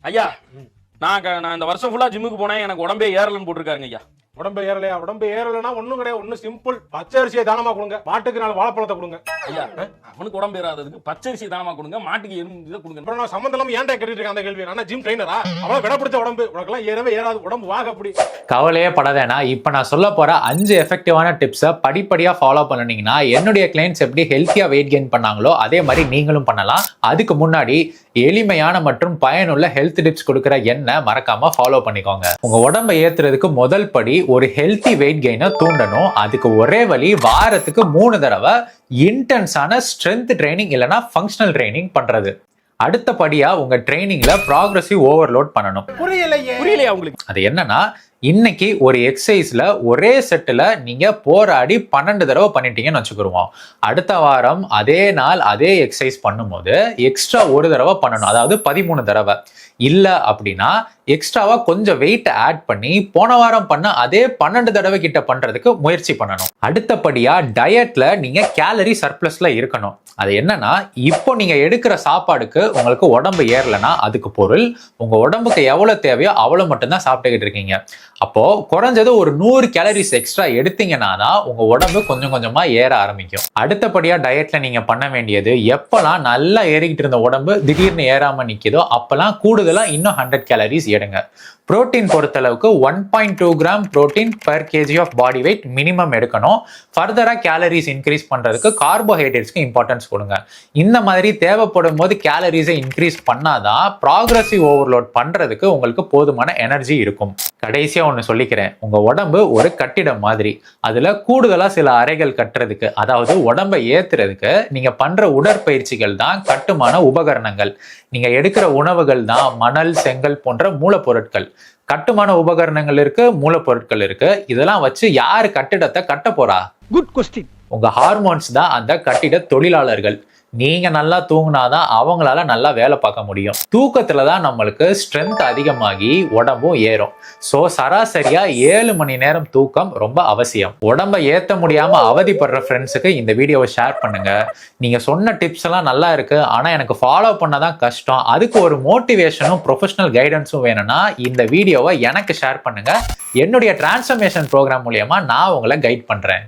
ஐயா நான் இந்த வருஷம் ஃபுல்லா ஜிம்முக்கு போனேன், எனக்கு உடம்பே ஏறலன்னு போட்டிருக்காருங்க ஐயா. உடம்பு ஏறலையா? உடம்பு ஏறலைன்னா ஒண்ணும் கிடையாது, ஒன்னும் சிம்பிள். பச்சை அரிசியை தானமா கொடுங்க, மாட்டுக்கு 4 வாழைப்பழத்தை கொடுங்க. ஐயா அவனுக்கு உடம்பு ஏறாததுக்கு பச்சரிசி தானமா கொடுங்க, மாட்டுக்கு இதை கொடுங்க. அப்புறம் நான் சம்பந்தம் இல்லாம ஏன்டா கேட்டுட்டு இருக்கேன் அந்த கேள்வி? நான் ஜிம் ட்ரைனரா? அவ்வளவு விட பிடிச்ச உடம்பு உனக்கெல்லாம் ஏறவே ஏறாது, உடம்பு வாக அப்படி. கவலையே படாதேனா, இப்ப நான் சொல்ல போற 5 எஃபெக்டிவான டிப்ஸை படிப்படியா ஃபாலோ பண்ணினீங்கன்னா என்னுடைய கிளைண்ட்ஸ் எப்படி ஹெல்த்தியா வெயிட் கெயின் பண்ணாங்களோ அதே மாதிரி நீங்களும் பண்ணலாம். அதுக்கு முன்னாடி எளிமையான மற்றும் பயனுள்ள ஹெல்த் டிப்ஸ் கொடுக்குற என்ன மறக்காம ஃபாலோ பண்ணிக்கோங்க. உங்க உடம்பை ஏத்துறதுக்கு முதல் படி ஒரு ஹெல்த்தி வெயிட் கெயினை தூண்டணும். அதுக்கு ஒரே வழி வாரத்துக்கு 3 தடவை இன்டென்ஸான ஸ்ட்ரென்த் ட்ரைனிங் இல்லைன்னா ஃபங்க்ஷனல் ட்ரைனிங் பண்றது. அடுத்த படியா உங்க ட்ரைனிங்ல ப்ராக்ரசிவ் ஓவர்லோட் பண்ணணும். புரியலையா உங்களுக்கு? அது என்னன்னா, இன்னைக்கு ஒரு எக்ஸசைஸ்ல ஒரே செட்டுல நீங்க போராடி 12 தடவை பண்ணிட்டீங்கன்னு வச்சுக்கிருவோம். அடுத்த வாரம் அதே நாள் அதே எக்ஸசைஸ் பண்ணும்போது எக்ஸ்ட்ரா 1 தடவை பண்ணணும், அதாவது 13 தடவை. இல்ல அப்படின்னா எக்ஸ்ட்ராவா கொஞ்சம் வெயிட் ஆட் பண்ணி போன வாரம் பண்ண அதே 12 தடவை கிட்ட பண்றதுக்கு முயற்சி பண்ணணும். அடுத்தபடியா டயட்ல நீங்க கேலரி சர்ப்ளஸ்ல இருக்கணும். அது என்னன்னா, இப்போ நீங்க எடுக்கிற சாப்பாடுக்கு உங்களுக்கு உடம்பு ஏறலைன்னா அதுக்கு பொருள் உங்க உடம்புக்கு எவ்வளவு தேவையோ அவ்வளவு மட்டும்தான் சாப்பிட்டுக்கிட்டு இருக்கீங்க. அப்போ குறைஞ்சது ஒரு 100 கேலரிஸ் எக்ஸ்ட்ரா எடுத்தீங்கன்னா தான் உங்க உடம்பு கொஞ்சம் கொஞ்சமா ஏற ஆரம்பிக்கும். அடுத்தபடியா டயட்ல நீங்க பண்ண வேண்டியது, எப்பெல்லாம் நல்லா ஏறிக்கிட்டு இருந்த உடம்பு திடீர்னு ஏறாம நிக்குதோ அப்பெல்லாம் கூடுதலா இன்னும் 100 கேலரிஸ் எடுங்க. புரோட்டீன் பொறுத்தளவுக்கு 1.2 gram protein per kg of body weight minimum எடுக்கணும். ஃபர்தரா கேலரிஸ் இன்க்ரீஸ் பண்றதுக்கு கார்போஹைட்ரேட்ஸ்க்கு இம்பார்ட்டன்ஸ் கொடுங்க. இந்த மாதிரி தேவைப்படும் போது கேலரிஸை இன்க்ரீஸ் பண்ணாதான் ப்ராக்ரசிவ் ஓவர்லோட் பண்றதுக்கு உங்களுக்கு போதுமான எனர்ஜி இருக்கும். கடைசியா ஒன்று சொல்லிக்கிறேன், உங்க உடம்பு ஒரு கட்டிடம் மாதிரி. அதுல கூடுதலா சில அறைகள் கட்டுறதுக்கு, அதாவது உடம்பை ஏத்துறதுக்கு நீங்க பண்ற உடற்பயிற்சிகள் தான் கட்டுமான உபகரணங்கள். நீங்க எடுக்கிற உணவுகள் தான் மணல், செங்கல் போன்ற மூலப்பொருட்கள். கட்டுமான உபகரணங்கள் இருக்கு, மூலப்பொருட்கள் இருக்கு. இதெல்லாம் வச்சு யாரு கட்டிடத்தை கட்ட போறா? Good question. உங்க ஹார்மோன்ஸ் தான் அந்த கட்டிட தொழிலாளர்கள். நீங்க நல்லா தூங்கினாதான் அவங்களால நல்லா வேலை பார்க்க முடியும். தூக்கத்துல தான் நம்மளுக்கு ஸ்ட்ரென்த் அதிகமாகி உடம்பும் ஏறும். ஸோ சராசரியா 7 மணி நேரம் தூக்கம் ரொம்ப அவசியம். உடம்பை ஏத்த முடியாம அவதிப்படுற ஃப்ரெண்ட்ஸுக்கு இந்த வீடியோவை ஷேர் பண்ணுங்க. நீங்க சொன்ன டிப்ஸ் எல்லாம் நல்லா இருக்கு, ஆனா எனக்கு ஃபாலோ பண்ணதான் கஷ்டம், அதுக்கு ஒரு மோட்டிவேஷனும் ப்ரொஃபஷனல் கைடன்ஸும் வேணும்னா இந்த வீடியோவை எனக்கு ஷேர் பண்ணுங்க. என்னுடைய டிரான்ஸ்ஃபர்மேஷன் ப்ரோக்ராம் மூலியமா நான் உங்களை கைட் பண்றேன்.